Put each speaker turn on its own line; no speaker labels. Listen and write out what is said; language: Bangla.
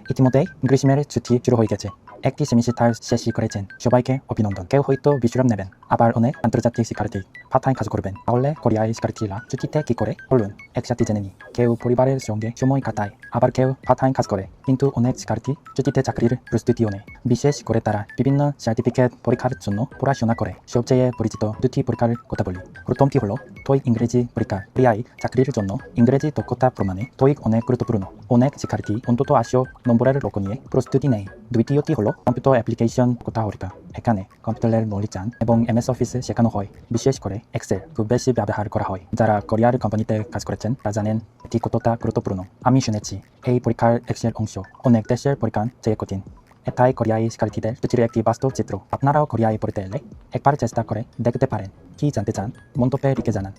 ইতিমধ্যেই গ্রীষ্মের ছুটি শুরু হয়ে গেছে। একটি সেমিস্টার শেষই করেছেন, সবাইকে অভিনন্দন। কেউ হয়তো বিশ্রাম নেবেন, আবার অনেক আন্তর্জাতিক শিক্ষার্থী পার্ট-টাইম কাজ করবেন। তাহলে কোরিয়ায় শিক্ষার্থীরা ছুটিতে কি করে চলুন একসাথে জেনে নিই। কেউ পরিবারের সঙ্গে সময় কাটায়, আবার কেউ পার্ট-টাইম কাজ করে। কিন্তু অনেক শিক্ষার্থী ছুটিতে চাকরির প্রস্তুতিও নেয়। বিশেষ করে তারা বিভিন্ন সার্টিফিকেট পরীক্ষার জন্য পড়াশোনা করে। সবচেয়ে পরিচিত দুটি পরীক্ষার কথা বলি। প্রথমটি হলো TOEIC ইংরেজি পরীক্ষা। কোরিয়ায় চাকরির জন্য ইংরেজি দক্ষতা প্রমাণে TOEIC অনেক গুরুত্বপূর্ণ। অনেক শিক্ষার্থী অন্তত 80 নম্বরের লক্ষ্য নিয়ে প্রস্তুতি নেয়। দ্বিতীয়টি হলো কম্পিউটার অ্যাপ্লিকেশন কথা পরীক্ষা। এখানে কম্পিউটারের নলেজ এবং MS অফিসে শেখানো হয়। বিশেষ করে এক্সেল খুব বেশি ব্যবহার করা হয়। যারা কোরিয়ার কোম্পানিতে কাজ করেছেন তারা জানেন এটি কতটা গুরুত্বপূর্ণ। আমি শুনেছি এই পরীক্ষার এক্সেল অংশ অনেক দেশের পরীক্ষার চেয়ে কঠিন। এটাই কোরিয়ায় শিক্ষার্থীদের ছুটির একটি বাস্তব চিত্র। আপনারাও কোরিয়ায় পড়তে এলে একবার চেষ্টা করে দেখতে পারেন। কি জানতে চান মন্তব্যে লিখে জানান।